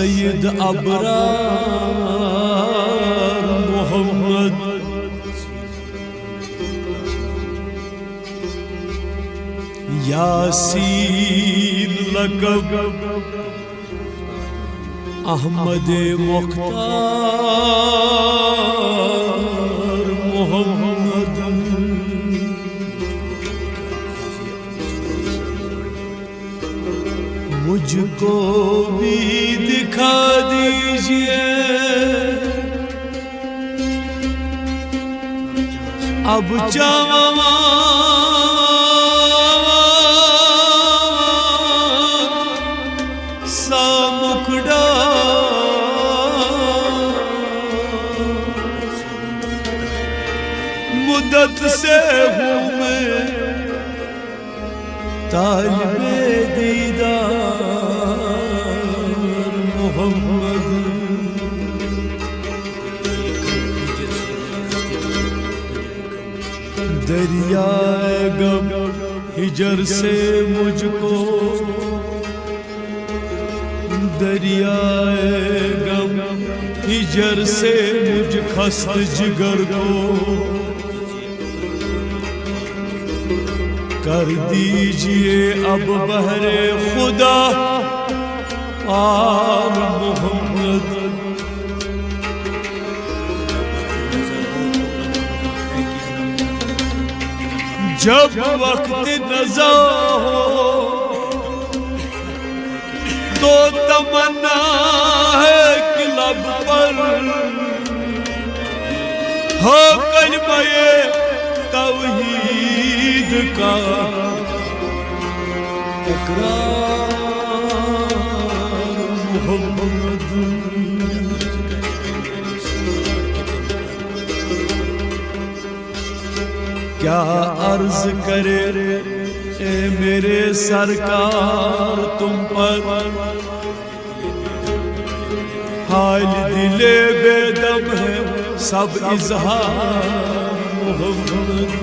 सैयद अबरार मोहम्मद यासीन लक़ब अहमद मुख्तार मोहम्मद मुझको भी दिखा दीजिए अब चावा सा मुखड़ा मुद्दत से हूँ मैं तालिबे दीदार मोहम्मद दरियाए गम हिजर से मुझको दरियाए गम हिजर से मुझ खस्त जिगर को कर दीजिए अब बहरे खुदा पार मोहम्मद जब वक्त नज़ा हो तो तमन्ना है कि लब पर हो कलमे तौहीद का इकरार मोहम्मद क्या अर्ज करे ए मेरे सरकार तुम पर हाल दिले बेदम है सब इजहार मोहम्मद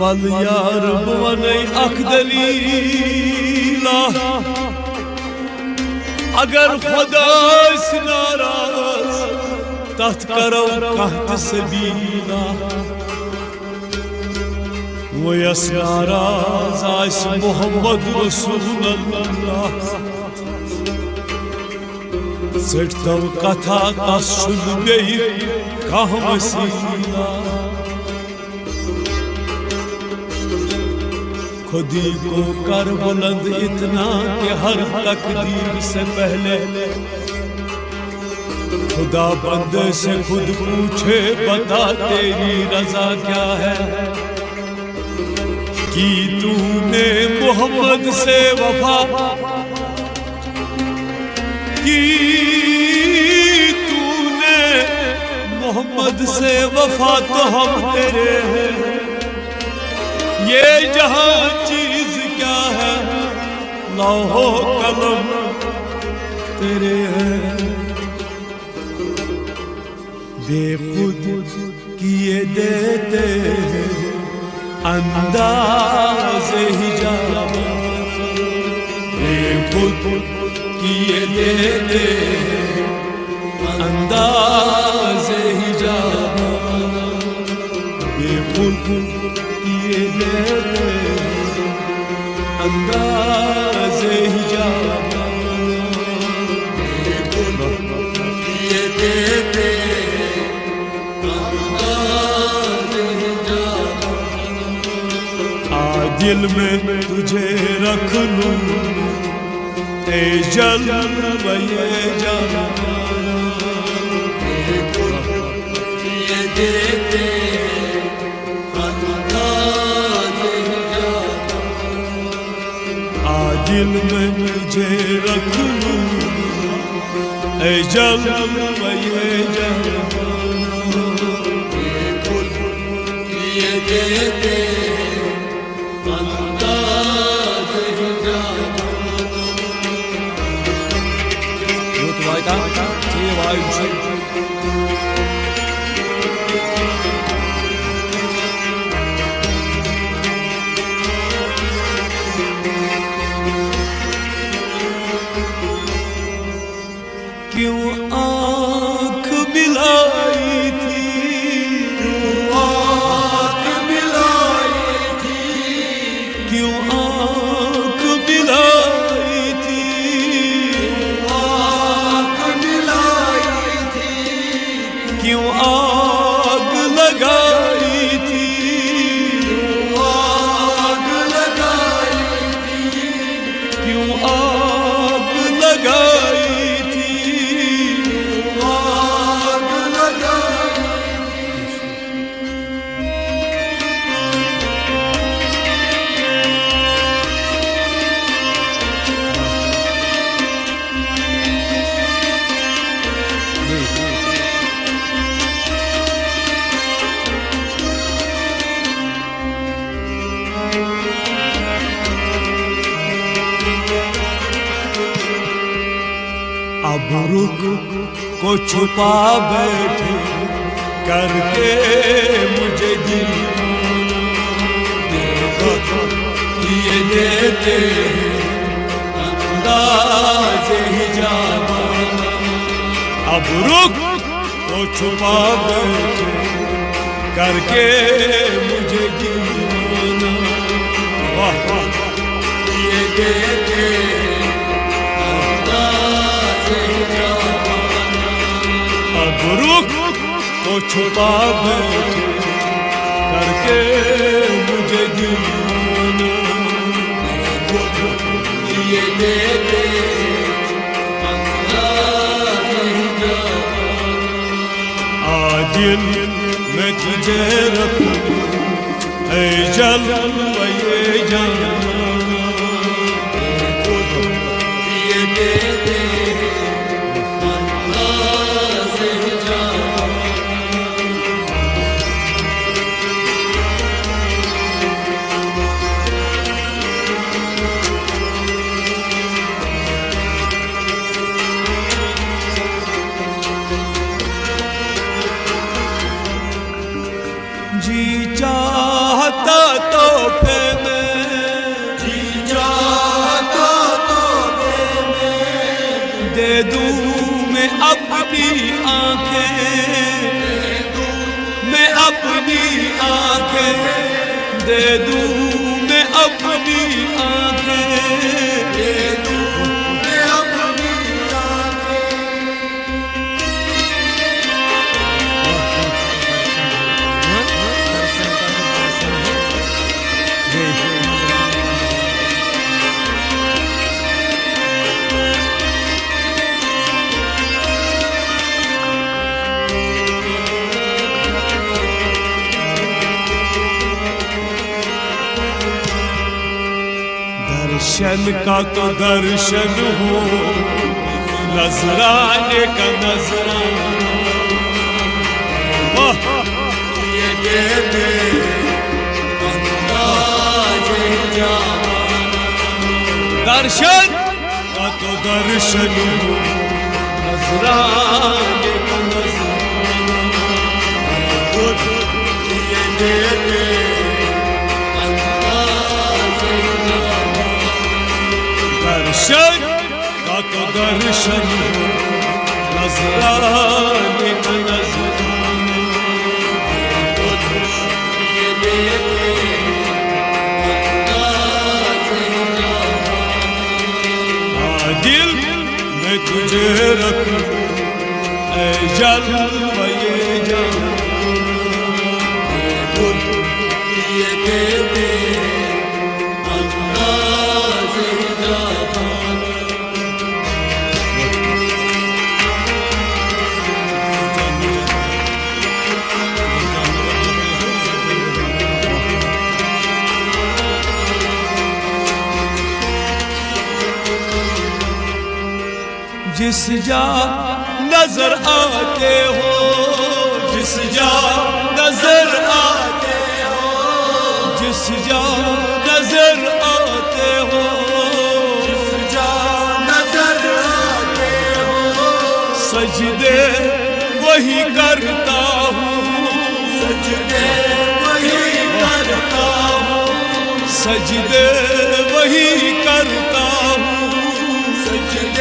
वल यार बने अखदलीला अगर खुदा से नाराज तथ करो कहत सबीला वो यस नाराज आस मोहम्मद रसूल अल्लाह सटतव कथा तस सुन बेई कह वसीला खुदी को कर बुलंद इतना कि हर तकदीर से पहले खुदा बंदे से खुद पूछे बता तेरी रजा क्या है कि तूने मोहम्मद से वफा की तूने मोहम्मद से वफा तो हम तेरे हैं ये जहां चीज क्या है लौहो कलम तेरे हैं बेखुद किए देते अंदाज हिजाब बेखुद किए देते अंदाज हिजाब बेखुद किए देते अंदाज हिजाब बेखुद किए देते दिल में तुझे रख लूं ए जलवे जाना ये देते दिल में तुझे रख लूं ए जलवे जाना ये देते क्यों आँख मिलाई थी, क्यों आँख मिलाई थी, क्यों आँख मिलाई थी, आँख मिलाई थी, क्यों आग लगाई थी, आग लगाई थी, क्यों आग लगाई थी। आग लगाई अब रुख को छुपा बैठे करके मुझे ये देते अंदाज ही जाना। अब रुख को छुपा बैठे करके मुझे दीवाना। वाह वाह ये देते अंदाज ही जाना। अब रुख को छुपा बैठे करके मुझे दीवाना। ये देते अंदाज ही जाना। दिल में तुझे रखूं ऐ जलवा ये जाना। ये देते अंदाज ही जाना। जी चाहता तो फिर मैं, जी चाहता तो दे दूं मैं अपनी आंखें, मैं अपनी आंखें दे दूं मैं अपनी आंखें। दे दूं मैं अपनी आंखें। दर्शन का तो दर्शन हो, नजराने का नजराना। वाह ये देते अंदाज ही जाना। दर्शन का तो दर्शन हो, नजराने का नजराना। ये देते अंदाज ही जाना। दर्शन का तो दर्शन हो, नजराने का नजराना। ये देते अंदाज ही जाना। दिल में तुझे रखूं ऐ जलवा ये जाना। ये देते अंदाज ही जाना। जिस जा नजर आते हो, जिस जा नजर आते हो, जिस जा नजर आते हो, जिस जा नजर आते हो, सजदे वही करता हूँ, सजदे वही करता हूँ, सजदे वही करता हूँ, सजदे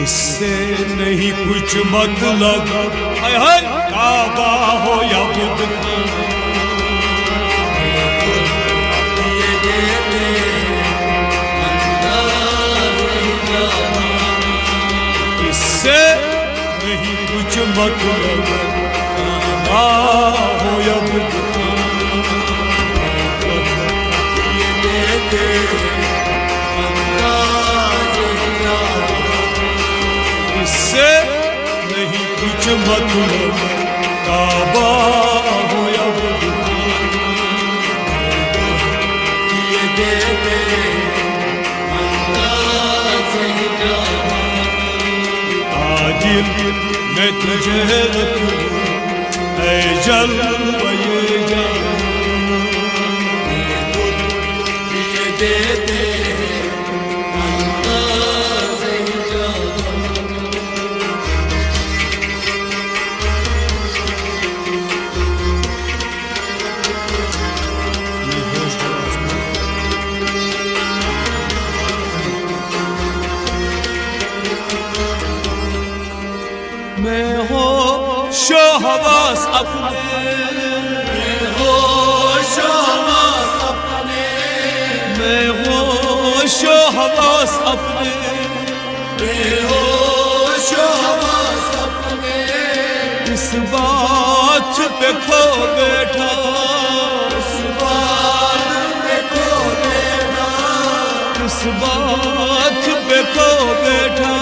इससे नहीं कुछ मतलब, हाय हाय काबा हो या बुद्ध का, इससे नहीं कुछ मतलब, काबा हो या बुद्ध का, इससे नहीं कुछ मतलब, काबा हो या बुद्ध का, ये देते आजिल मैं तुझे रखूं ऐ जलवे जान, ये देते मैं होशो हवास अपने, मैं होशो हवास अपने, मैं होशो हवास अपने, मैं होशो हवास अपने, इस बात पे खो बैठा, इस बात पे खो बैठा, इस बात पे खो बैठा,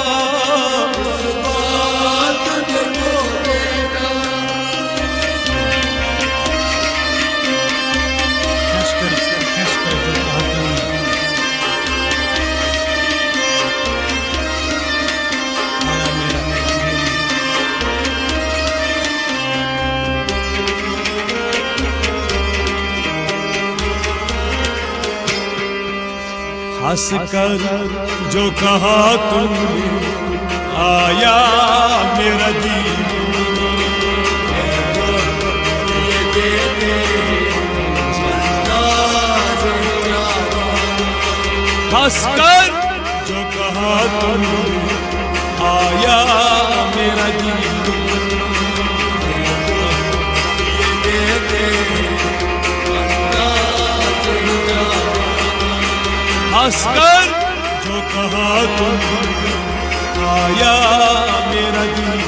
हंस कर जो कहा तूने आया मेरा दिल, हंस कर जो कहा तूने आया मेरा दिल, हंसकर जो कहा तुमने आया मेरा दिल,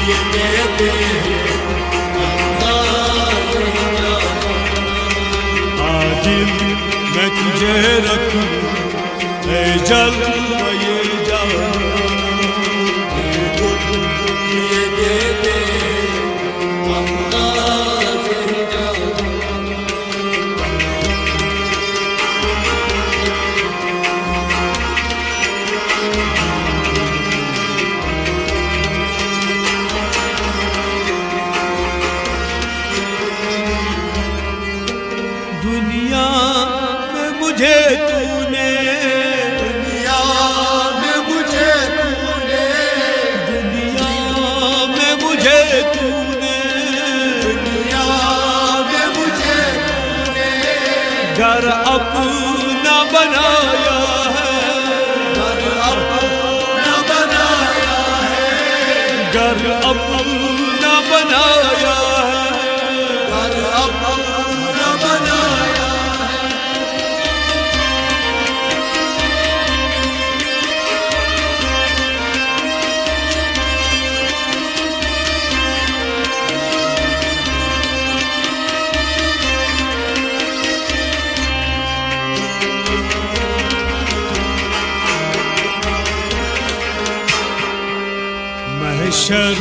ये देते आजिल मैं तुझे रखूं ऐ जलवे जान, ये देते दुनिया में मुझे तूने, दुनिया में मुझे तूने, दुनिया में मुझे तूने, दुनिया में मुझे तूने, घर अपना बनाया है, घर अपना बनाया है, घर अपना बनाया है, घर अपना बनाया है, महशर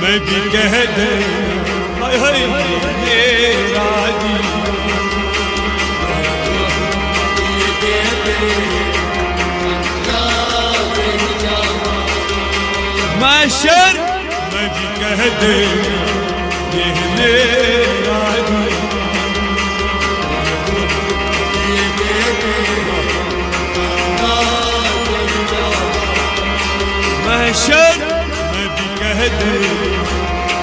में भी कह दे हाय हाय मेरा दिल, महशर में भी कह दे ये मेरा दिल, महशर में भी कह दे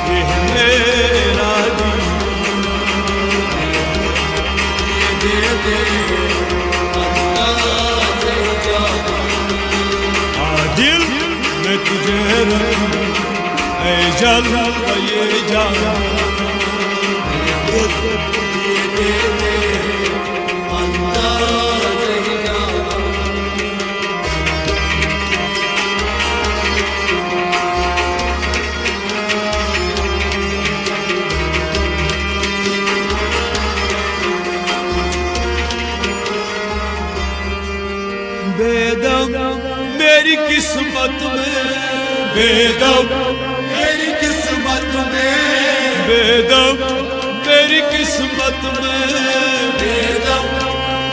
ये मेरा दिल, ये दे तुझे रखूं ऐ जलवा ये जाना खुद ये दे दे अंदाज़ ही ना बेदम मेरी किस्मत में बेदम मेरी किस्मत में बेदम मेरी किस्मत में बेदम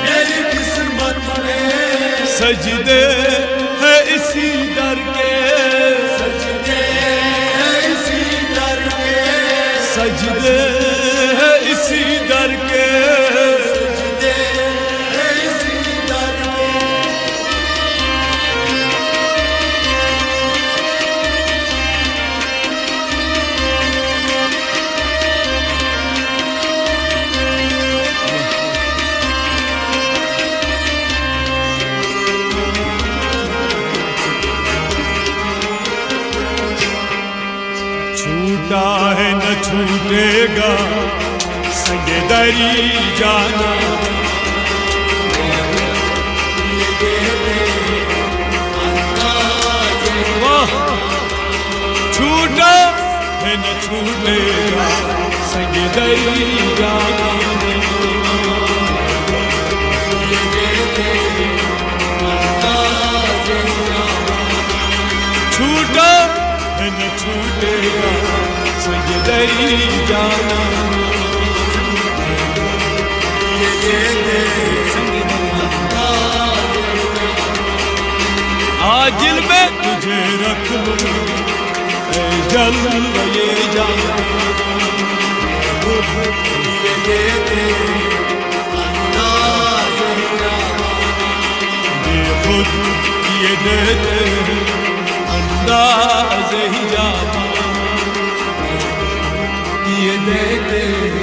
मेरी किस्मत में सजदे है इसी दर के सजदे इसी दर के सजदे है इसी दर के सजदे इसी दर के छूटा है न छूटेगा संग दरी जाना वाह छूटा है न छूटेगा संग दरी जाना छूटा है न छूटेगा संग दरी जाना आजिल में तुझे रख लूं ऐ जलवा ये जाना बेखुद ये देते अंदाज़ ही जाना ये देते